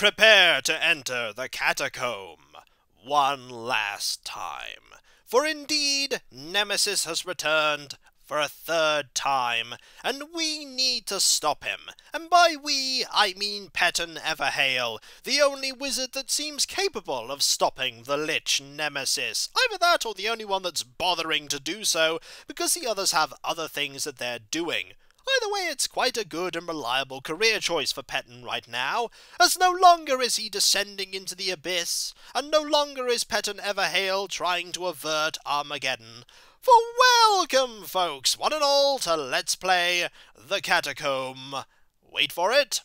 prepare to enter the Catacomb one last time. For indeed, Nemesis has returned for a third time, and we need to stop him. And by we, I mean Petton Everhail, the only wizard that seems capable of stopping the Lich Nemesis. Either that or the only one that's bothering to do so, because the others have other things that they're doing. Either way, it's quite a good and reliable career choice for Petton right now, as no longer is he descending into the abyss, and no longer is Petton Everhail trying to avert Armageddon. For welcome, folks, one and all, to Let's Play the Catacomb. Wait for it.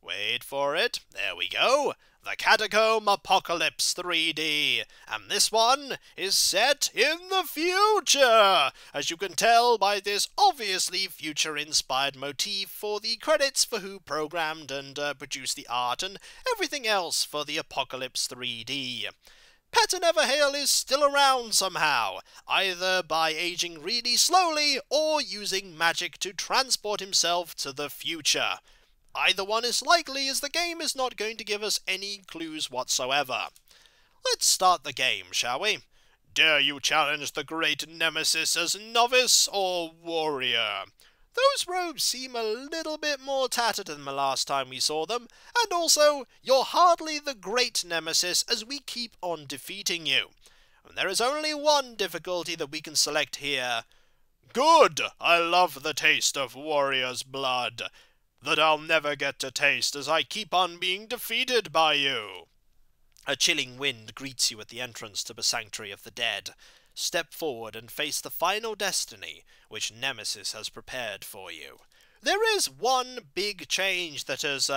Wait for it. There we go. The Catacomb Apocalypse 3D, and this one is set in the future, as you can tell by this obviously future-inspired motif for the credits for who programmed and produced the art and everything else for the Apocalypse 3D. Petton Everhail is still around somehow, either by aging really slowly or using magic to transport himself to the future. Either one is likely, as the game is not going to give us any clues whatsoever. Let's start the game, shall we? Dare you challenge the great Nemesis as novice or warrior? Those robes seem a little bit more tattered than the last time we saw them, and also, you're hardly the great Nemesis as we keep on defeating you. And there is only one difficulty that we can select here. Good! I love the taste of warrior's blood. That I'll never get to taste as I keep on being defeated by you. A chilling wind greets you at the entrance to the Sanctuary of the Dead. Step forward and face the final destiny which Nemesis has prepared for you. There is one big change that has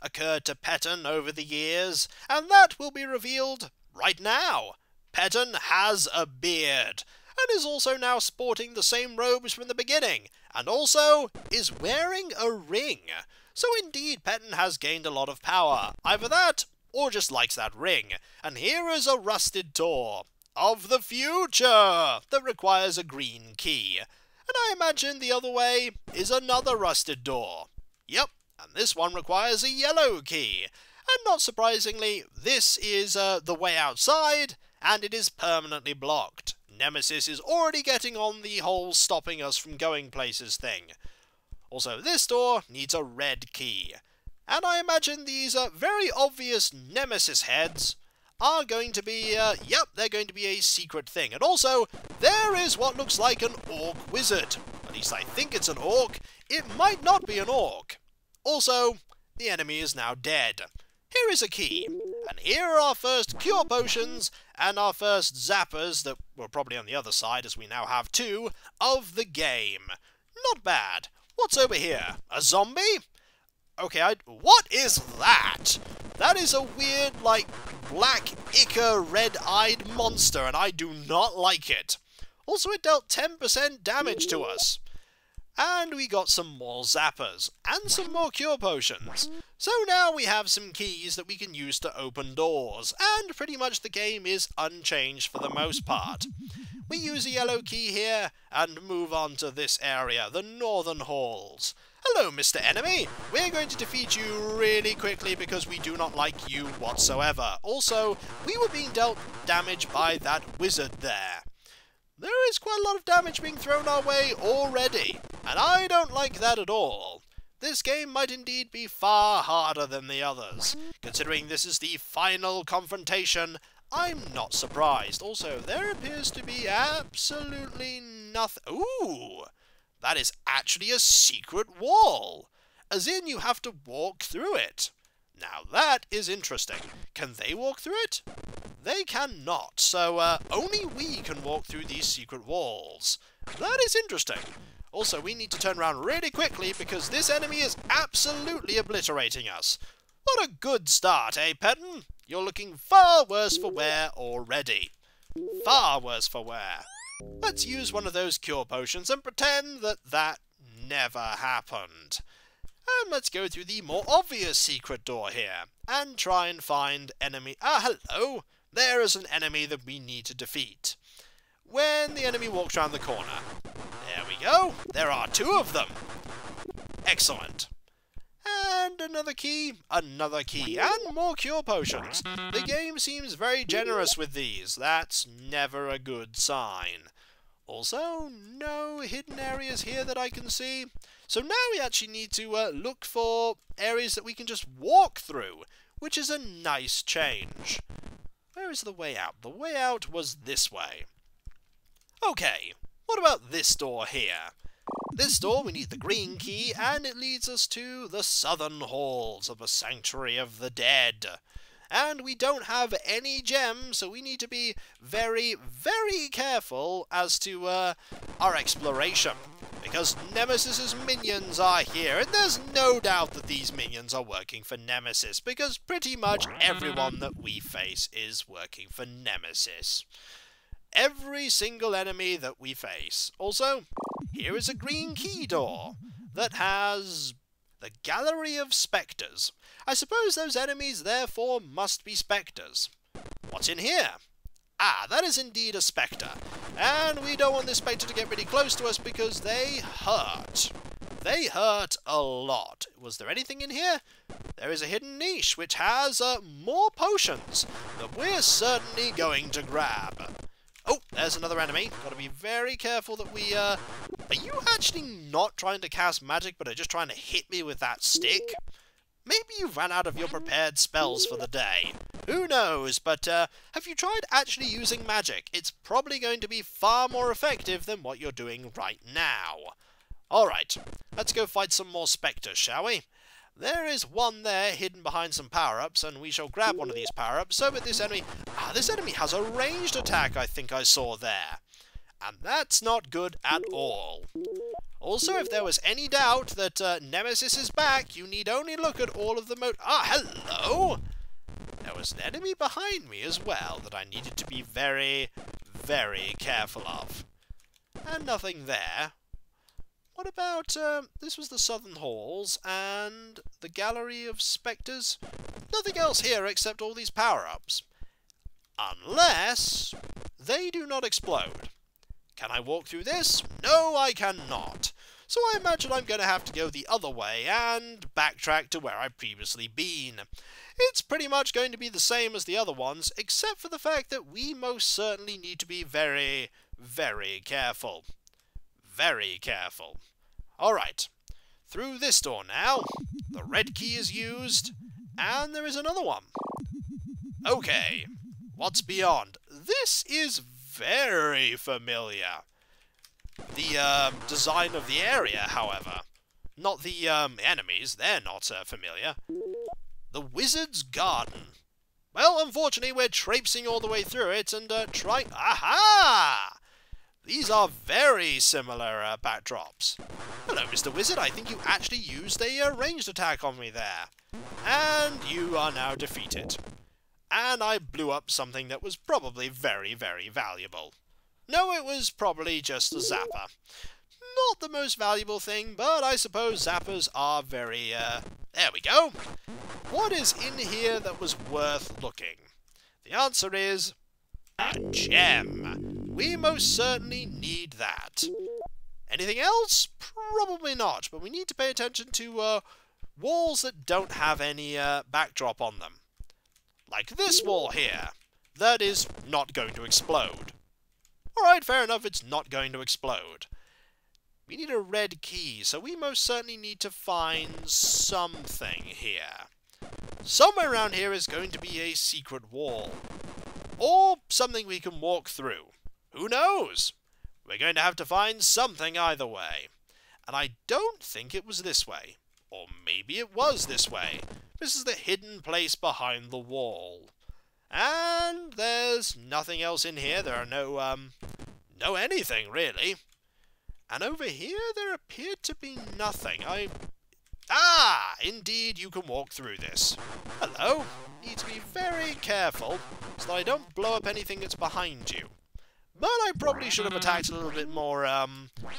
occurred to Petton over the years, and that will be revealed right now. Petton has a beard, and is also now sporting the same robes from the beginning, and also is wearing a ring. So indeed, Petton has gained a lot of power. Either that, or just likes that ring. And here is a rusted door of the future that requires a green key. And I imagine the other way is another rusted door. Yep, and this one requires a yellow key. And not surprisingly, this is the way outside, and it is permanently blocked. Nemesis is already getting on the whole stopping us from going places thing. Also, this door needs a red key. And I imagine these very obvious Nemesis heads are going to be, they're going to be a secret thing. And also, there is what looks like an orc wizard. At least I think it's an orc. It might not be an orc. Also, the enemy is now dead. Here is a key, and here are our first cure potions, and our first zappers that were probably on the other side, as we now have two, of the game. Not bad. What's over here? A zombie? Okay, what is that? That is a weird, like, black, ichor, red-eyed monster, and I do not like it. Also, it dealt 10% damage to us. And we got some more zappers, and some more cure potions. So now we have some keys that we can use to open doors, and pretty much the game is unchanged for the most part. We use a yellow key here, and move on to this area, the Northern Halls. Hello, Mr. Enemy. We're going to defeat you really quickly because we do not like you whatsoever. Also, we were being dealt damage by that wizard there. There is quite a lot of damage being thrown our way already, and I don't like that at all. This game might indeed be far harder than the others. Considering this is the final confrontation, I'm not surprised. Also, there appears to be absolutely nothing. Ooh! That is actually a secret wall! As in, you have to walk through it. Now that is interesting. Can they walk through it? They cannot, so only we can walk through these secret walls. That is interesting. Also, we need to turn around really quickly because this enemy is absolutely obliterating us. What a good start, eh, Petton? You're looking far worse for wear already. Far worse for wear. Let's use one of those cure potions and pretend that that never happened. And let's go through the more obvious secret door here, and try and find enemy... Ah, hello! There is an enemy that we need to defeat. When the enemy walks around the corner. There we go! There are two of them! Excellent. And another key, and more cure potions. The game seems very generous with these. That's never a good sign. Also, no hidden areas here that I can see. So now we actually need to look for areas that we can just walk through, which is a nice change. Where is the way out? The way out was this way. Okay, what about this door here? This door, we need the green key, and it leads us to the southern halls of the Sanctuary of the Dead. And we don't have any gems, so we need to be very, very careful as to our exploration. Because Nemesis's minions are here, and there's no doubt that these minions are working for Nemesis, because pretty much everyone that we face is working for Nemesis. Every single enemy that we face. Also, here is a green key door that has the Gallery of Spectres. I suppose those enemies therefore must be spectres. What's in here? Ah, that is indeed a spectre. And we don't want this spectre to get really close to us because they hurt. They hurt a lot. Was there anything in here? There is a hidden niche which has more potions that we're certainly going to grab. Oh, there's another enemy. Gotta be very careful that we, Are you actually not trying to cast magic, but are just trying to hit me with that stick? Maybe you've run out of your prepared spells for the day. Who knows, but, have you tried actually using magic? It's probably going to be far more effective than what you're doing right now. Alright, let's go fight some more spectres, shall we? There is one there hidden behind some power-ups, and we shall grab one of these power-ups so that this enemy... Ah, this enemy has a ranged attack, I think I saw there. And that's not good at all. Also, if there was any doubt that Nemesis is back, you need only look at all of the hello! There was an enemy behind me as well that I needed to be very, very careful of. And nothing there. What about, this was the Southern Halls, and the Gallery of Spectres? Nothing else here except all these power-ups. Unless they do not explode. Can I walk through this? No, I cannot. So I imagine I'm going to have to go the other way and backtrack to where I've previously been. It's pretty much going to be the same as the other ones, except for the fact that we most certainly need to be very, very careful. Very careful. Alright, through this door now. The red key is used, and there is another one. Okay, what's beyond? This is very familiar. The design of the area, however. Not the enemies, they're not familiar. The Wizard's Garden. Well, unfortunately, we're traipsing all the way through it and trying... Aha! These are very similar backdrops. Hello, Mr. Wizard. I think you actually used a ranged attack on me there. And you are now defeated. And I blew up something that was probably very, very valuable. No, it was probably just a zapper. Not the most valuable thing, but I suppose zappers are very, there we go. What is in here that was worth looking? The answer is... a gem. We most certainly need that. Anything else? Probably not, but we need to pay attention to walls that don't have any backdrop on them. Like this wall here. That is not going to explode. Alright, fair enough, it's not going to explode. We need a red key, so we most certainly need to find something here. Somewhere around here is going to be a secret wall. Or something we can walk through. Who knows? We're going to have to find something either way. And I don't think it was this way. Or maybe it was this way. This is the hidden place behind the wall. And there's nothing else in here. There are no anything, really. And over here, there appeared to be nothing. Ah! Indeed, you can walk through this. Hello. Need to be very careful so that I don't blow up anything that's behind you. But I probably should have attacked a little bit more,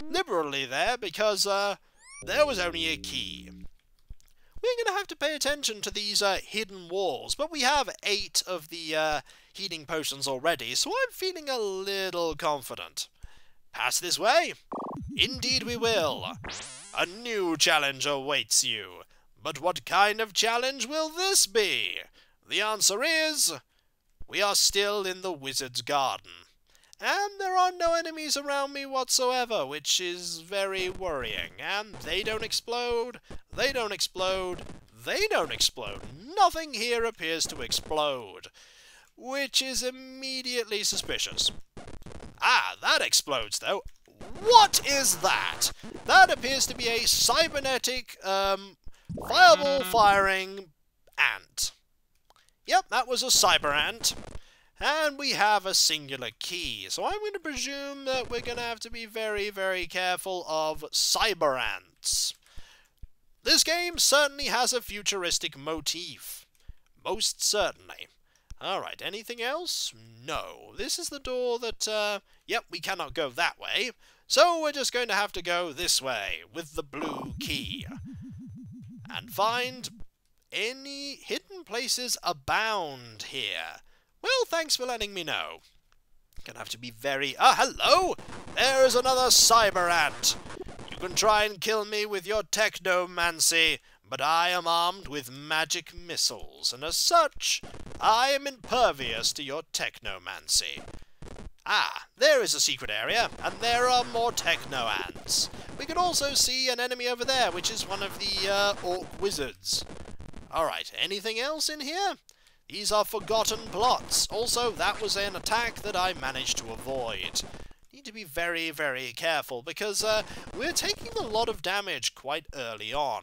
liberally there, because, there was only a key. We're going to have to pay attention to these, hidden walls, but we have 8 of the, healing potions already, so I'm feeling a little confident. Pass this way? Indeed we will. A new challenge awaits you. But what kind of challenge will this be? The answer is, we are still in the wizard's garden. And there are no enemies around me whatsoever, which is very worrying. And they don't explode, they don't explode, they don't explode. Nothing here appears to explode, which is immediately suspicious. Ah, that explodes though. What is that? That appears to be a cybernetic, fireball firing ant. Yep, that was a cyber ant. And we have a singular key, so I'm going to presume that we're going to have to be very, very careful of cyber ants. This game certainly has a futuristic motif. Most certainly. Alright, anything else? No. This is the door that, yep, we cannot go that way. So we're just going to have to go this way, with the blue key. And find any hidden places abound here. Well, thanks for letting me know. Gonna have to be very... Ah, hello! There's another cyber ant. You can try and kill me with your technomancy, but I am armed with magic missiles, and as such, I am impervious to your technomancy. Ah, there is a secret area, and there are more techno ants. We can also see an enemy over there, which is one of the orc wizards. Alright, anything else in here? These are forgotten plots. Also, that was an attack that I managed to avoid. Need to be very, very careful, because we're taking a lot of damage quite early on.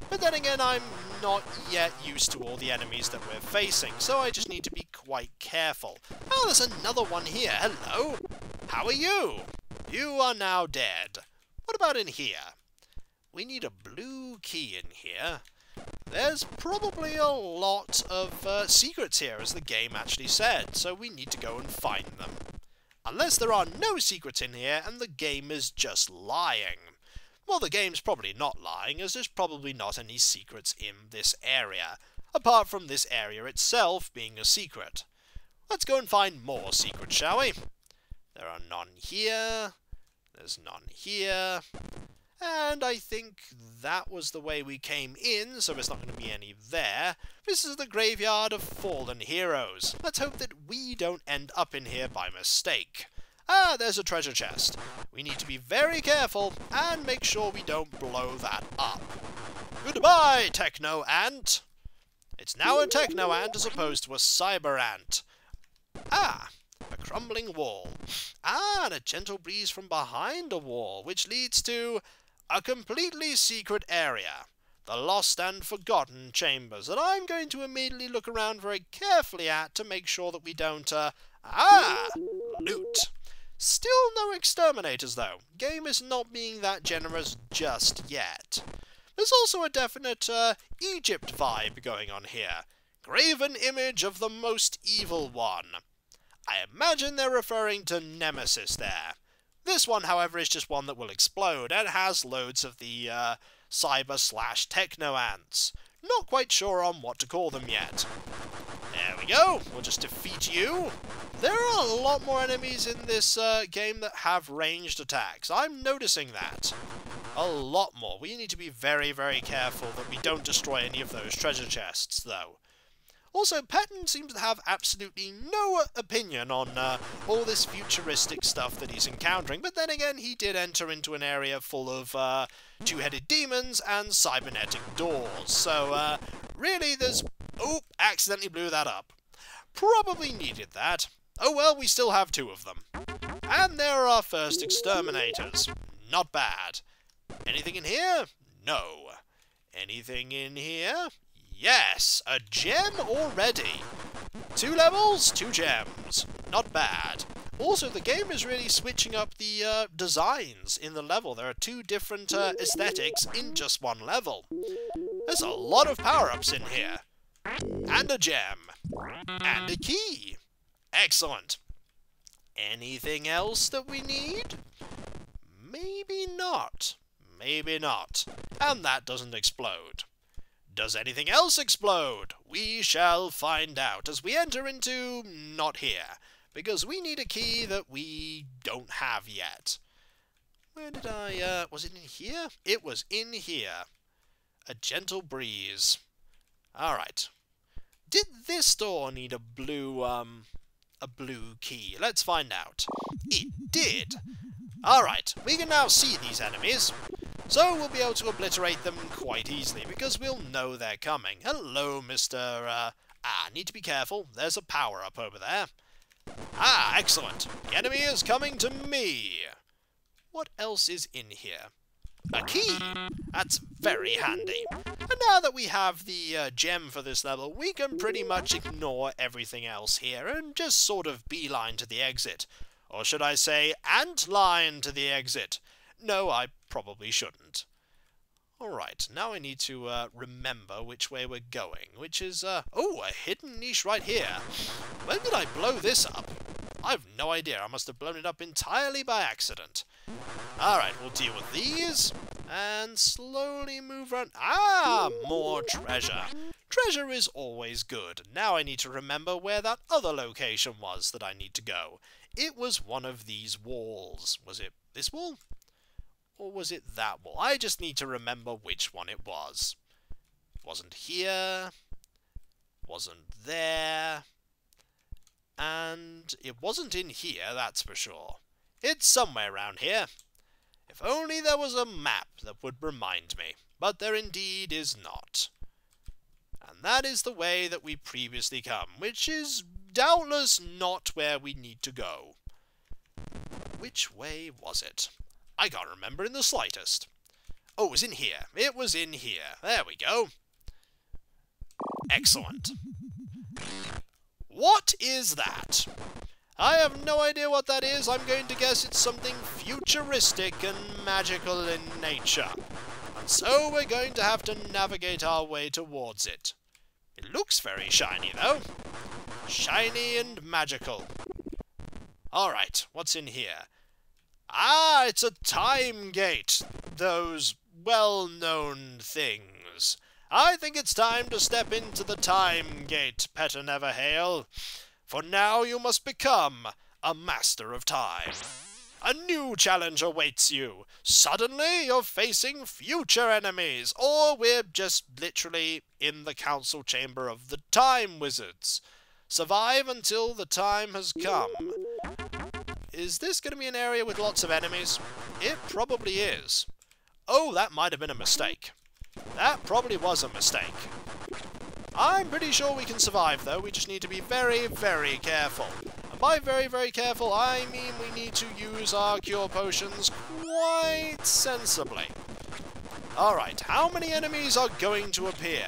But then again, I'm not yet used to all the enemies that we're facing, so I just need to be quite careful. Oh, there's another one here. Hello. How are you? You are now dead. What about in here? We need a blue key in here. There's probably a lot of secrets here, as the game actually said, so we need to go and find them. Unless there are no secrets in here and the game is just lying. Well, the game's probably not lying, as there's probably not any secrets in this area, apart from this area itself being a secret. Let's go and find more secrets, shall we? There are none here. There's none here. And I think that was the way we came in, so there's not going to be any there. This is the graveyard of fallen heroes. Let's hope that we don't end up in here by mistake. Ah, there's a treasure chest. We need to be very careful and make sure we don't blow that up. Goodbye, Techno Ant. It's now a Techno Ant as opposed to a Cyber Ant. Ah, a crumbling wall. Ah, and a gentle breeze from behind a wall, which leads to a completely secret area. The lost and forgotten chambers that I'm going to immediately look around very carefully at to make sure that we don't, loot. Still no exterminators though. Game is not being that generous just yet. There's also a definite, Egypt vibe going on here. Graven image of the most evil one. I imagine they're referring to Nemesis there. This one, however, is just one that will explode, and has loads of the cyber/techno ants. Not quite sure on what to call them yet. There we go, we'll just defeat you. There are a lot more enemies in this game that have ranged attacks. I'm noticing that. A lot more. We need to be very, very careful that we don't destroy any of those treasure chests, though. Also, Petton seems to have absolutely no opinion on all this futuristic stuff that he's encountering, but then again, he did enter into an area full of two-headed demons and cybernetic doors, so really there's... Oh, accidentally blew that up. Probably needed that. Oh well, we still have two of them. And there are our first exterminators. Not bad. Anything in here? No. Anything in here? Yes, a gem already. 2 levels, 2 gems. Not bad. Also, the game is really switching up the designs in the level. There are 2 different aesthetics in just 1 level. There's a lot of power-ups in here. And a gem. And a key. Excellent. Anything else that we need? Maybe not. Maybe not. And that doesn't explode. Does anything else explode? We shall find out as we enter into not here, because we need a key that we don't have yet. Where did I, was it in here? It was in here. A gentle breeze. Alright. Did this door need a blue key? Let's find out. It did! Alright, we can now see these enemies, so we'll be able to obliterate them quite easily, because we'll know they're coming. Hello, Mr. Need to be careful. There's a power-up over there. Ah, excellent. The enemy is coming to me. What else is in here? A key! That's very handy. And now that we have the gem for this level, we can pretty much ignore everything else here and just sort of beeline to the exit. Or should I say, antline to the exit? No, I probably shouldn't. Alright, now I need to remember which way we're going, which is, oh, a hidden niche right here. When did I blow this up? I've no idea. I must have blown it up entirely by accident. Alright, we'll deal with these, and slowly move around. Ah, more treasure. Treasure is always good. Now I need to remember where that other location was that I need to go. It was one of these walls. Was it this wall? Or was it that wall? I just need to remember which one it was. It wasn't here. Wasn't there. And it wasn't in here, that's for sure. It's somewhere around here. If only there was a map that would remind me. But there indeed is not. And that is the way that we previously come, which is doubtless not where we need to go. Which way was it? I can't remember in the slightest. Oh, it was in here. It was in here. There we go. Excellent. What is that? I have no idea what that is. I'm going to guess it's something futuristic and magical in nature. And so we're going to have to navigate our way towards it. It looks very shiny, though. Shiny and magical. Alright, what's in here? Ah, it's a time gate. Those well-known things. I think it's time to step into the time gate, Petton Everhail. For now you must become a master of time. A new challenge awaits you. Suddenly you're facing future enemies, or we're just literally in the council chamber of the time wizards. Survive until the time has come. Is this going to be an area with lots of enemies? It probably is. Oh, that might have been a mistake. That probably was a mistake. I'm pretty sure we can survive, though. We just need to be very, very careful. And by very, very careful, I mean we need to use our cure potions quite sensibly. Alright, how many enemies are going to appear?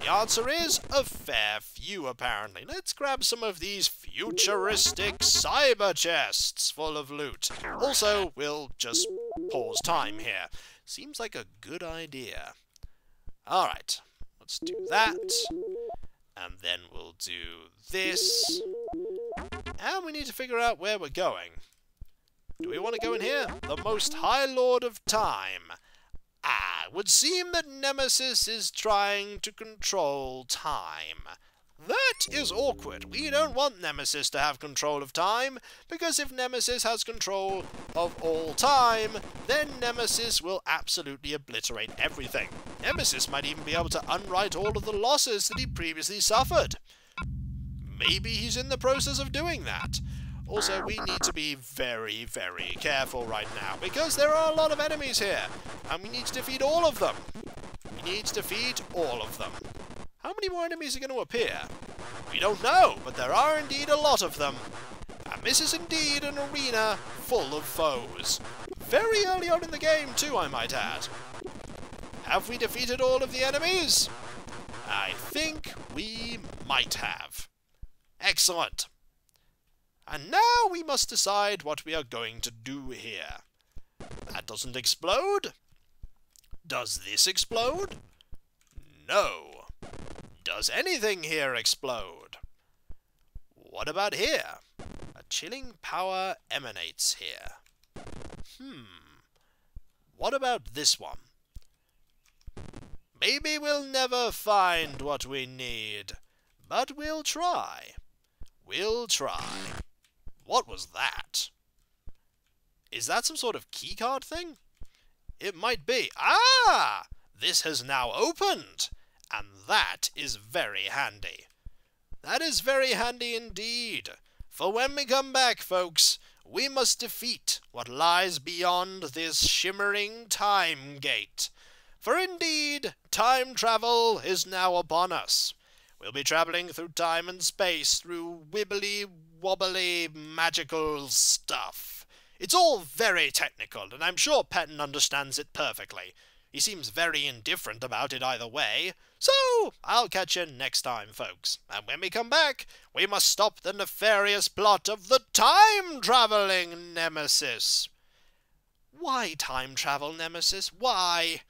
The answer is a fair few, apparently. Let's grab some of these futuristic cyber chests full of loot. Also, we'll just pause time here. Seems like a good idea. Alright, let's do that. And then we'll do this. And we need to figure out where we're going. Do we want to go in here? The Most High Lord of Time. Ah, it would seem that Nemesis is trying to control time. That is awkward. We don't want Nemesis to have control of time, because if Nemesis has control of all time, then Nemesis will absolutely obliterate everything. Nemesis might even be able to unwrite all of the losses that he previously suffered. Maybe he's in the process of doing that. Also, we need to be very, very careful right now, because there are a lot of enemies here, and we need to defeat all of them. We need to defeat all of them. How many more enemies are going to appear? We don't know, but there are indeed a lot of them. And this is indeed an arena full of foes. Very early on in the game, too, I might add. Have we defeated all of the enemies? I think we might have. Excellent. And now we must decide what we are going to do here. That doesn't explode. Does this explode? No. Does anything here explode? What about here? A chilling power emanates here. What about this one? Maybe we'll never find what we need, but we'll try. We'll try. What was that? Is that some sort of keycard thing? It might be. Ah! this has now opened, and that is very handy. That is very handy indeed, for when we come back, folks, we must defeat what lies beyond this shimmering time gate. For indeed, time travel is now upon us. We'll be traveling through time and space through wibbly-wobbly magical stuff. It's all very technical, and I'm sure Petton understands it perfectly. He seems very indifferent about it either way. So, I'll catch you next time, folks. And when we come back, we must stop the nefarious plot of the time-traveling nemesis. Why time travel, Nemesis? Why?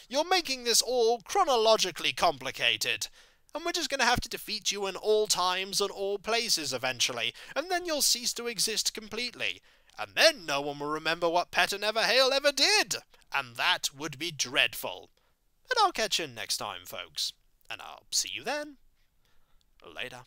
You're making this all chronologically complicated. And we're just going to have to defeat you in all times and all places eventually, and then you'll cease to exist completely. And then no one will remember what Petton Everhail ever did. And that would be dreadful. But I'll catch you next time, folks. And I'll see you then. Later.